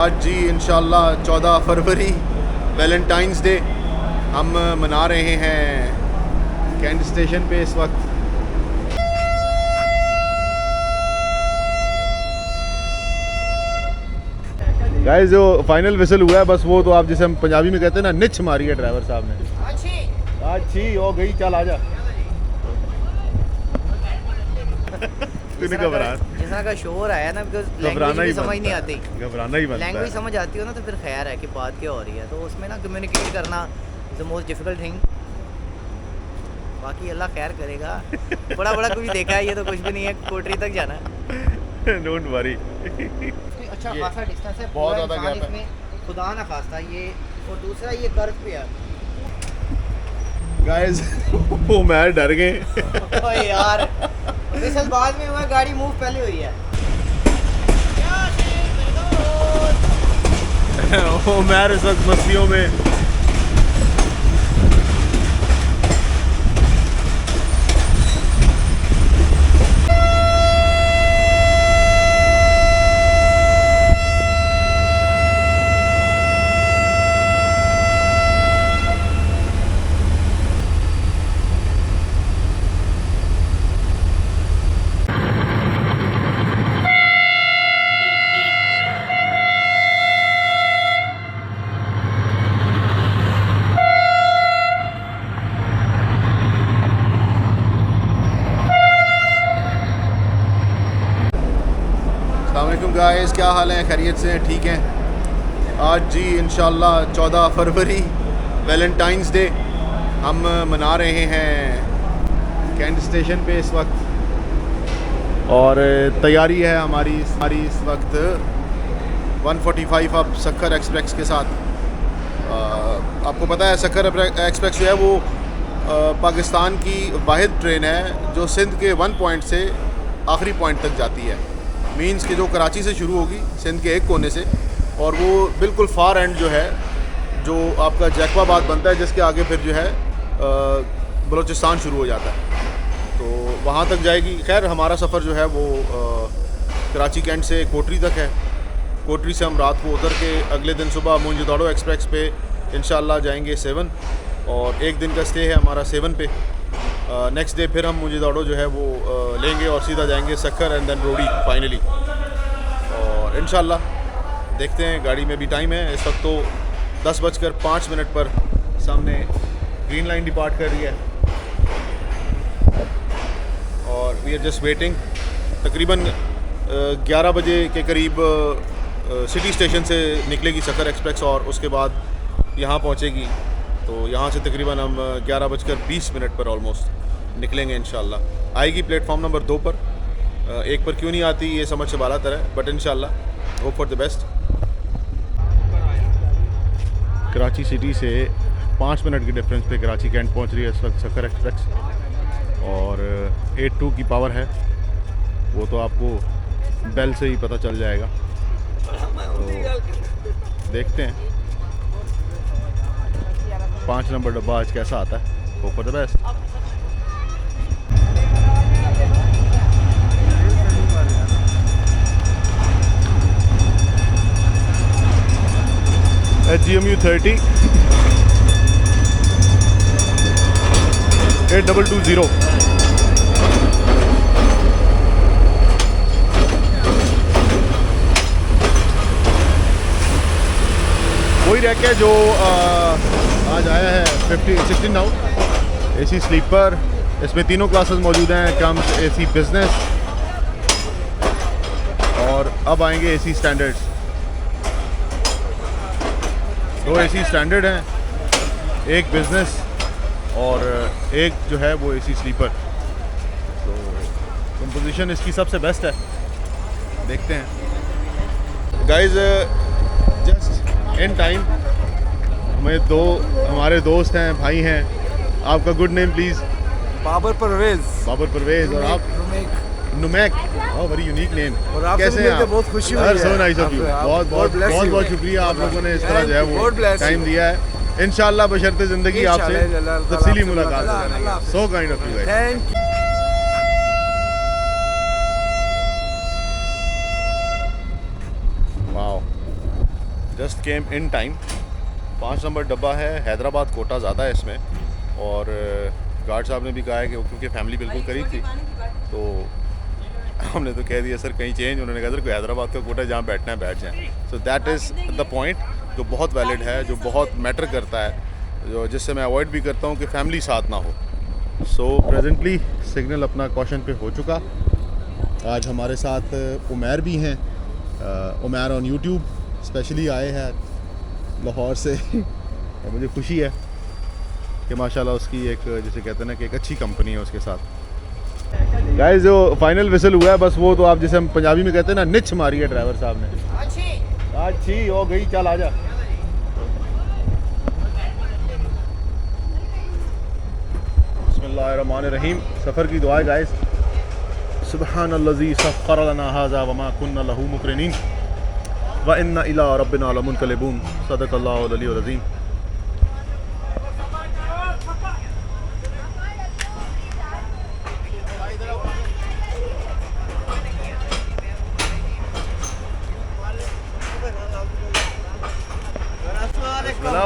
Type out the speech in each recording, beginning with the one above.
आज जी इंशाल्लाह 14 फरवरी Valentine's day हम मना रहे हैं कैंट स्टेशन पे इस वक्त। गाइस जो फाइनल विसल हुआ है बस वो तो आप जिसे हम पंजाबी में कहते हैं ना निच मारी है ड्राइवर साहब ने। अच्छी हो गई, चल आजा। जिस तरह का शोर आया ना, बिकॉज लैंग्वेज समझ नहीं आती, घबराना ही बनता है। लैंग्वेज समझ आती हो ना तो फिर खैर है कि बात क्या हो रही है, तो उसमें ना कम्युनिकेट करना is the most difficult thing. बाकी अल्लाह खैर करेगा। बड़ा बड़ा कुछ देखा है, ये तो कुछ भी नहीं है, कोटरी तक जाना है। Don't worry. अच्छा खासा डिस्टेंस है, बहुत पूरा ज़्यादा इंसान गैप है। इसमें खुदा ना खास्ता ये, और दूसरा ये कर्व पे है। गाइस वो मैं डर गए। ओए यार विसल बाद में हुआ, गाड़ी मूव पहले हुई है। वो मैं इस वक्त मस्तियों में। अस्सलामुअलैकुम गाइस, क्या हाल है? खैरियत से हैं? ठीक हैं? आज जी इंशाल्लाह 14 फरवरी वैलेंटाइंस डे हम मना रहे हैं कैंट स्टेशन पे इस वक्त, और तैयारी है हमारी इस वक्त 145 अब सक्खर एक्सप्रेस के साथ। आपको पता है सक्खर एक्सप्रेस जो है वो पाकिस्तान की वाहिद ट्रेन है जो सिंध के 1 पॉइंट से आखिरी पॉइंट तक जाती है। मीन्स कि जो कराची से शुरू होगी सिंध के एक कोने से, और वो बिल्कुल फार एंड जो है जो आपका जैकबाबाद बनता है, जिसके आगे फिर जो है बलूचिस्तान शुरू हो जाता है, तो वहाँ तक जाएगी। खैर हमारा सफ़र जो है वो कराची कैंट से कोटरी तक है। कोटरी से हम रात को उतर के अगले दिन सुबह मोइनजोदड़ो एक्सप्रेस पे इंशाल्लाह जाएंगे 7, और एक दिन का स्टे है हमारा 7 पे। नेक्स्ट डे फिर हम मोइनजोदड़ो जो है वो लेंगे और सीधा जाएंगे सक्खर एंड देन रोडी फाइनली। और इंशाल्लाह देखते हैं, गाड़ी में भी टाइम है इस वक्त, तो 10:05 पर सामने ग्रीन लाइन डिपार्ट कर रही है और वी आर जस्ट वेटिंग। तकरीबन 11 बजे के करीब सिटी स्टेशन से निकलेगी सक्खर एक्सप्रेस और उसके बाद यहाँ पहुँचेगी। तो यहाँ से तकरीबन हम 11:20 पर ऑलमोस्ट निकलेंगे इंशाल्लाह। आएगी प्लेटफॉर्म नंबर 2 पर। 1 पर क्यों नहीं आती ये समझ से बालातर है, बट इंशाल्लाह hope for the best. Karachi city से 5 मिनट के डिफरेंस पे कराची कैंट पहुँच रही है इस वक्त सक्खर एक्सप्रेस, और 82 की पावर है, वो तो आपको बेल से ही पता चल जाएगा। तो देखते हैं 5 नंबर डब्बा आज कैसा आता है। Hope for the best. GMU 30 8220। वही रह के जो आज आया है 16 नाउ AC स्लीपर। इसमें तीनों क्लासेस मौजूद हैं, कम्स AC बिजनेस, और अब आएंगे AC स्टैंडर्ड्स। 2 AC स्टैंडर्ड हैं, एक बिजनेस और एक जो है वो AC स्लीपर। तो कंपोजिशन इसकी सबसे बेस्ट है, देखते हैं। गाइस जस्ट इन टाइम हमारे दोस्त हैं, भाई हैं। आपका good name please? Babar Parvez. और आप? नुमैक। Very unique name. और आप कैसे हैं आप? बहुत खुशी हुई है। So nice of you. बहुत शुक्रिया आप लोगों ने इस तरह जो है वो टाइम दिया है। इंशाल्लाह बशर्ते ज़िंदगी आपसे तफसीली मुलाकात हो। So kind of you guys. Thank you. Just came in time. 5 number डब्बा है, हैदराबाद कोटा ज़्यादा है इसमें। और गार्ड साहब ने भी कहा है कि क्योंकि फैमिली बिल्कुल करीब थी तो हमने तो कह दिया सर कहीं चेंज। उन्होंने कहा सर कोई हैदराबाद का कोटा जहाँ बैठना है बैठ जाएँ। So that is the point जो बहुत वैलिड है, जो बहुत मैटर करता है, जो जिससे मैं अवॉइड भी करता हूँ कि फैमिली साथ ना हो। सो प्रेजेंटली सिग्नल अपना कॉशन पे हो चुका। आज हमारे साथ उमैर भी हैं। उमैर ऑन यूट्यूब स्पेशली आए हैं लाहौर से और मुझे खुशी है कि माशाल्लाह उसकी एक जैसे कहते हैं ना कि एक अच्छी कंपनी है उसके साथ। गाइस जो फाइनल विसल हुआ है बस वो तो आप जैसे हम पंजाबी में कहते हैं ना निच मारी है ड्राइवर साहब ने। अच्छी हो गई, चल आजा। बिस्मिल्लाहिर्रहमानिर्रहीम। सफ़र की दुआ गाइस। सुब्हानल्लज़ी सख़्ख़र लना हाज़ा वमा कुन्ना लहू मुक़रिनीन व इन्ना इला रब्बिना लमुनक़लिबून। सदक़ल्लाहुल अलीयुल अज़ीम।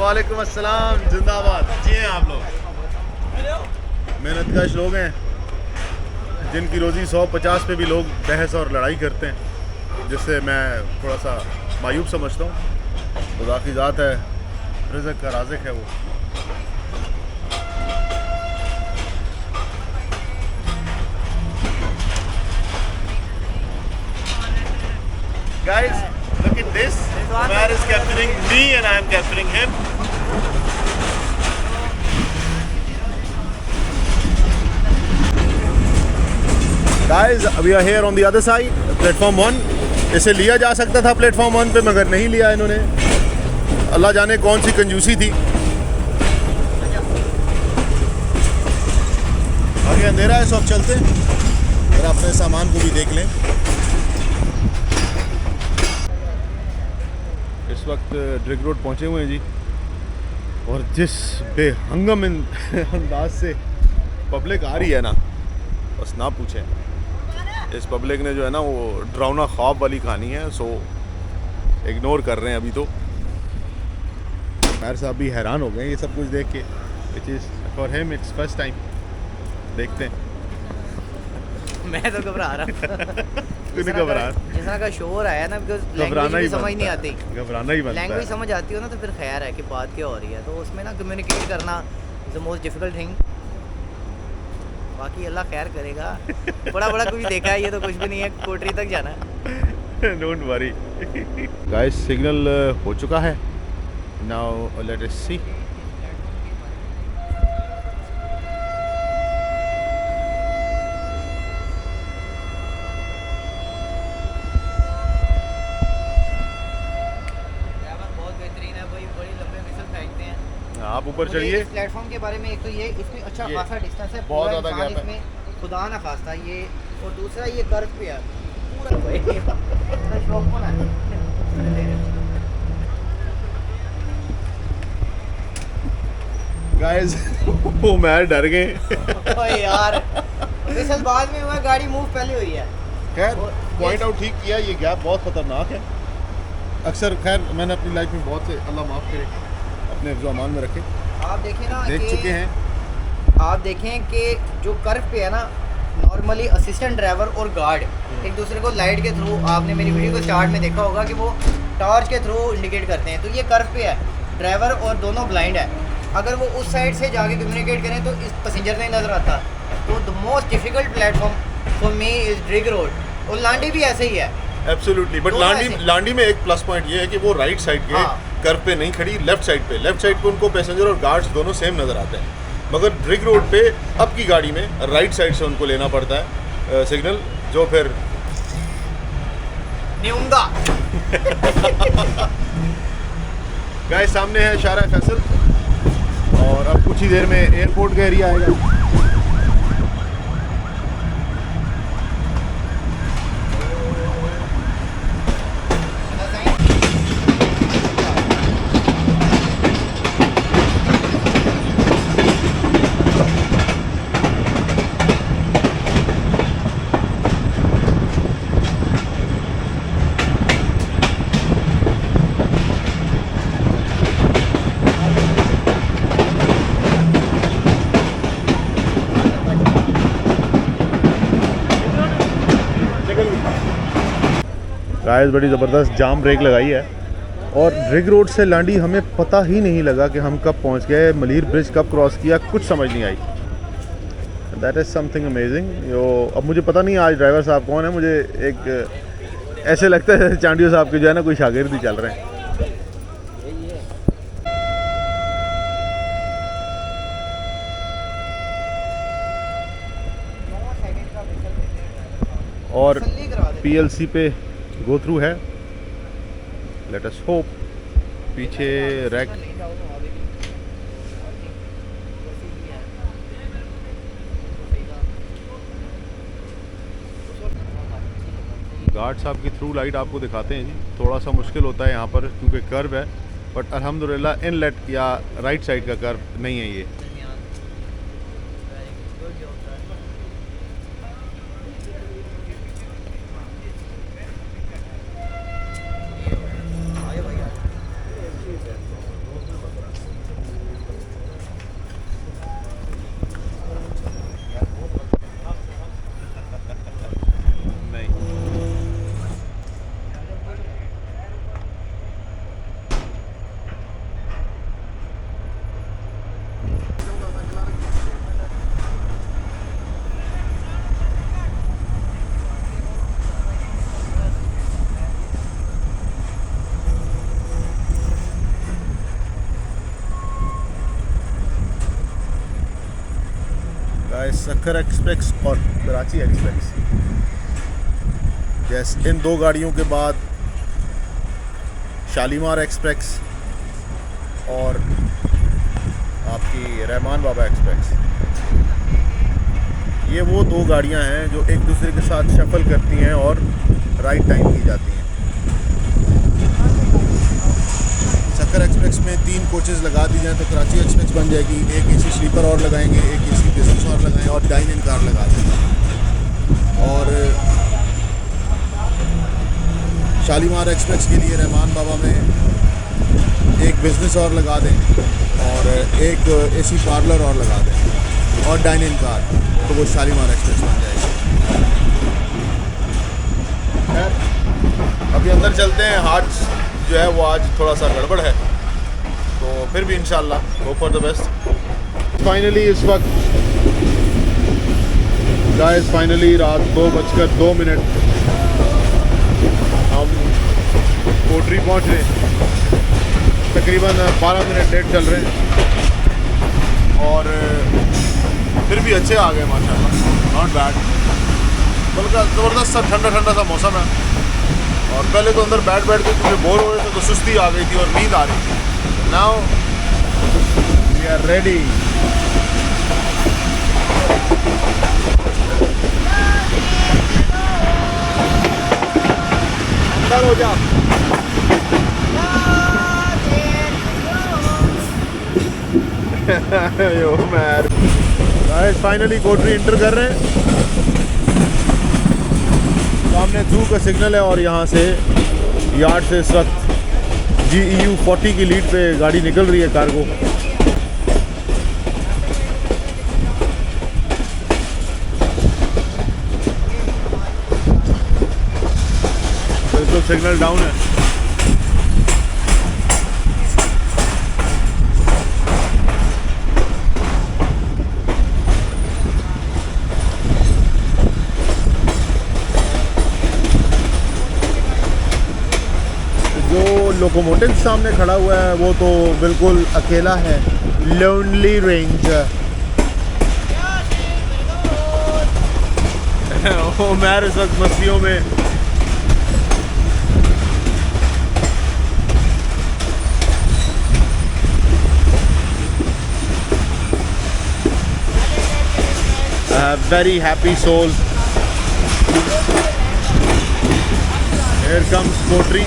वालेकुम अस्सलाम, जिंदाबाद। जी हैं आप लोग मेहनतकश लोग हैं जिनकी रोज़ी 150 पे भी लोग बहस और लड़ाई करते हैं, जिससे मैं थोड़ा सा मायूब समझता हूँ। खुदा की ज़ात है, रिज़्क़ का राज़िक़ है वो। Guys, look at this. Umar is capturing me and I am capturing him. Guys, we are here on the other side, platform 1. इसे लिया जा सकता था प्लेटफॉर्म 1 पे मगर नहीं लिया इन्होंने। अल्लाह जाने कौन सी कंजूसी थी। आगे अंधेरा है, सब चलते हैं और अपने सामान को भी देख लें। इस वक्त ड्रिग रोड पहुंचे हुए हैं जी, और जिस बेहंगम अंदाज से पब्लिक आ रही है ना, बस ना पूछें। इस पब्लिक ने जो है ना वो डरावना ख्वाब वाली कहानी है, सो इग्नोर कर रहे हैं अभी तो। मेरे साहब भी हैरान हो गए ये सब कुछ देख के, which is for him it's first time. देखते हैं। मैं तो घबरा रहा तूने घबरा, जिस तरह का शोर आया ना, बिकॉज घबराना ही समझ नहीं आती। घबराना ही बनता लैंग्वेज है। समझ आती हो ना तो फिर खैर है कि बात क्या हो रही है, तो उसमें ना कम्युनिकेट करना is the most difficult thing. बाकी अल्लाह खैर करेगा। बड़ा बड़ा कुछ देखा है, ये तो कुछ भी नहीं है, कोटरी तक जाना है। डोंट वरी गाइस, सिग्नल हो चुका है। नाउ लेट अस सी। आप ऊपर चढ़िए। इस प्लेटफॉर्म के बारे में एक तो ये इसमें अच्छा ये खासा डिस्टेंस है, बहुत पूरा ज़्यादा इंसान गैप है। इसमें खुदा ना खास्ता ये, और दूसरा ये कर्व पे है पूरा इतना शौक होना है। गाइस वो मैं डर गए। ओए यार, फिसल बाद में हुआ, गाड़ी मूव पहले हुई है। खैर पॉइंट आउट ठीक किया, ये गैप बहुत ख़तरनाक है। अक्सर खैर मैंने अपनी लाइफ में बहुत से, अल्लाह माफ़ करे, अपने अमान में रखे, आप देखें ना, देख चुके हैं। आप देखें कि जो कर्व पे है ना, नॉर्मली असिस्टेंट ड्राइवर और गार्ड एक दूसरे को लाइट के थ्रू, आपने मेरी वीडियो को स्टार्ट में देखा होगा कि वो टॉर्च के थ्रू इंडिकेट करते हैं। तो ये कर्व पे है, ड्राइवर और दोनों ब्लाइंड है। अगर वो उस साइड से जाके कम्युनिकेट करें तो इस पैसेंजर नहीं नज़र आता। तो the most difficult platform for me is Drigh road. और लांडी भी ऐसे ही है। एब्सोल्युटली, बट लांडी में एक प्लस पॉइंट ये है कि वो राइट साइड के कर्व पे नहीं खड़ी, लेफ्ट साइड पे उनको पैसेंजर और गार्ड्स दोनों सेम नज़र आते हैं। मगर ड्रिग रोड पे अब की गाड़ी में राइट साइड से उनको लेना पड़ता है सिग्नल, जो फिर न्यूंगा। गाइस सामने है शारा फैसल, और अब कुछ ही देर में एयरपोर्ट का एरिया आएगा। गाइस बड़ी ज़बरदस्त जाम ब्रेक लगाई है और रिग रोड से लांडी हमें पता ही नहीं लगा कि हम कब पहुंच गए, मलीर ब्रिज कब क्रॉस किया, कुछ समझ नहीं आई। That is something amazing. जो अब मुझे पता नहीं आज ड्राइवर साहब कौन है, मुझे एक ऐसे लगता है चांडियो साहब के जो है ना कोई शागिर्द ही चल रहे हैं। और PLC पे गो थ्रू है, लेट अस होप। पीछे रैक गार्ड साहब की थ्रू लाइट आपको दिखाते हैं जी। थोड़ा सा मुश्किल होता है यहाँ पर क्योंकि कर्व है, बट अल्हम्दुलिल्लाह इनलेट या राइट साइड का कर्व नहीं है ये। सक्कर एक्सप्रेस और कराची एक्सप्रेस, जैसे इन दो गाड़ियों के बाद शालीमार एक्सप्रेस और आपकी रहमान बाबा एक्सप्रेस, ये वो दो गाड़ियां हैं जो एक दूसरे के साथ शफल करती हैं और राइट टाइम की जाती हैं। सक्कर एक्सप्रेस में 3 कोचेज़ लगा दी जाएँ तो कराची एक्सप्रेस बन जाएगी। एक AC स्लीपर और लगाएंगे, एक AC बिजनेस और लगाएं और डाइन इन कार लगा देंगे। और शालीमार एक्सप्रेस के लिए रहमान बाबा में एक बिज़नेस और लगा दें और एक AC पार्लर और लगा दें और डाइन इन कार, तो वो शालीमार एक्सप्रेस बन जाएगी। अभी अंदर चलते हैं। हाथ जो है वो आज थोड़ा सा गड़बड़ है, तो फिर भी इंशाल्लाह go for the best. Finally इस वक्त गाइस फाइनली रात 2:02 हम कोटरी पहुंच रहे हैं। तकरीबन 12 मिनट लेट चल रहे हैं और फिर भी अच्छे आ गए माशाल्लाह, नॉट बैड। बल्कि ज़बरदस्त सा ठंडा ठंडा सा मौसम है। और पहले तो अंदर बैठ के क्योंकि बोर हो रहे थे तो सुस्ती आ गई थी और नींद आ रही थी। Now we are ready. अंदर हो जा। यो मैन गाइस फाइनली कोटरी इंटर कर रहे हैं। सामने थ्रू का सिग्नल है और यहाँ से यार्ड से इस वक्त GEU 40 की लीड पे गाड़ी निकल रही है कार्गो। बिल्कुल सिग्नल डाउन है। लोकोमोटिव सामने खड़ा हुआ है वो तो बिल्कुल अकेला है, लोनली रेंजर। ओ मैं इस वक्त मस्तियों में। Very happy soul. Here comes कोटरी।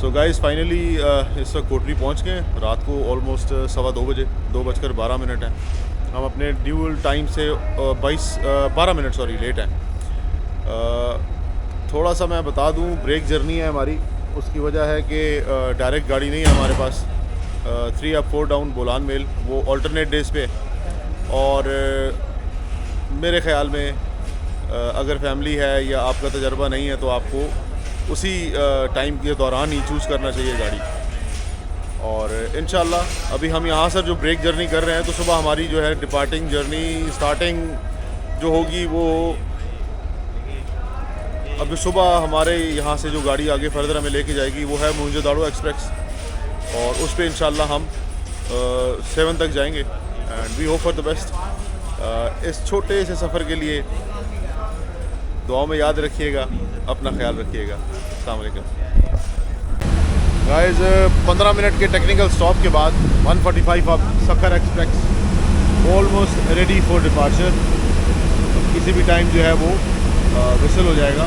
सो गाइस फाइनली इस वक्त कोटरी पहुंच गए हैं। रात को ऑलमोस्ट 2:15 बजे, 2:12 हैं। हम अपने ड्यूल टाइम से 12 मिनट लेट हैं। थोड़ा सा मैं बता दूं, ब्रेक जर्नी है हमारी। उसकी वजह है कि डायरेक्ट गाड़ी नहीं है हमारे पास। 3 अप 4 डाउन बोलान मेल, वो अल्टरनेट डेज़ पे। और मेरे ख़्याल में अगर फैमिली है या आपका तजर्बा नहीं है तो आपको उसी टाइम के दौरान ही चूज़ करना चाहिए गाड़ी। और इंशाल्लाह अभी हम यहाँ से जो ब्रेक जर्नी कर रहे हैं तो सुबह हमारी जो है डिपार्टिंग जर्नी स्टार्टिंग जो होगी वो अभी सुबह हमारे यहाँ से जो गाड़ी आगे फर्दर हमें लेके जाएगी वो है मोहनजोदाड़ो एक्सप्रेस। और उस पर इंशाल्लाह हम 7 तक जाएंगे and we hope for the best. इस छोटे से सफ़र के लिए दुआ में याद रखिएगा, अपना ख्याल रखिएगा। अस्सलाम वालेकुम गाइस। 15 मिनट के टेक्निकल स्टॉप के बाद 145 अब Sukkur express almost ready for departure. किसी भी टाइम जो है वो विसल हो जाएगा।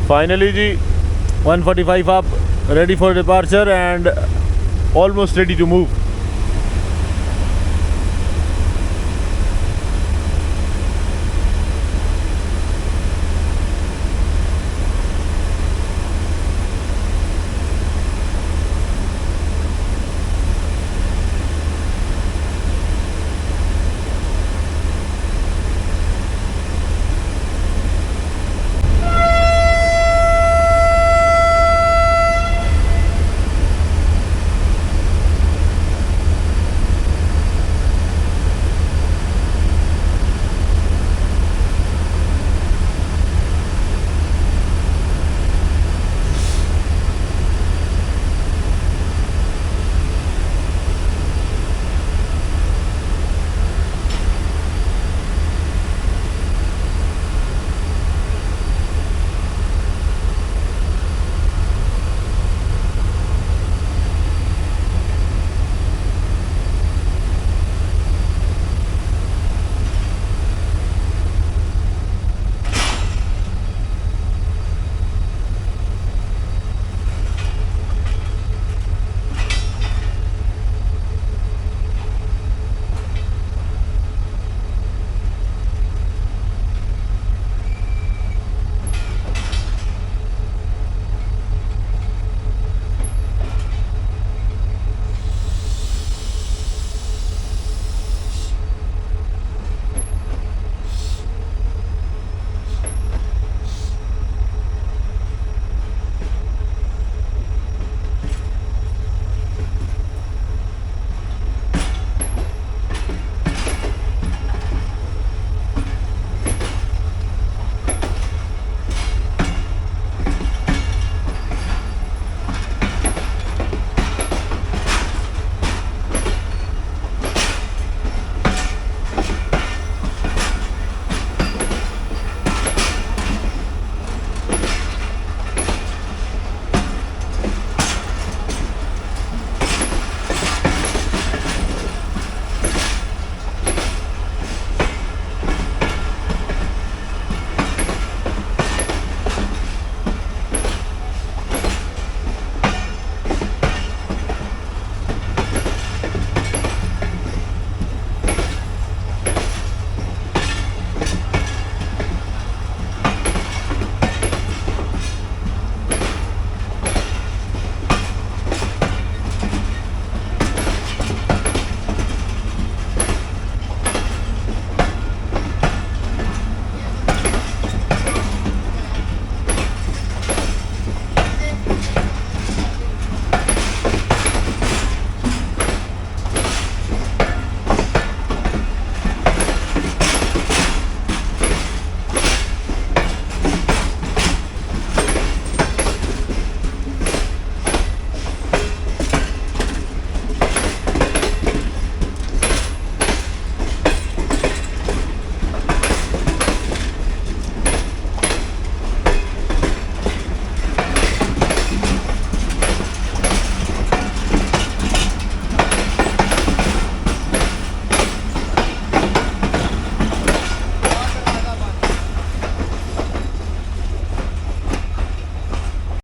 Finally ji 145 up, ready for departure and almost ready to move.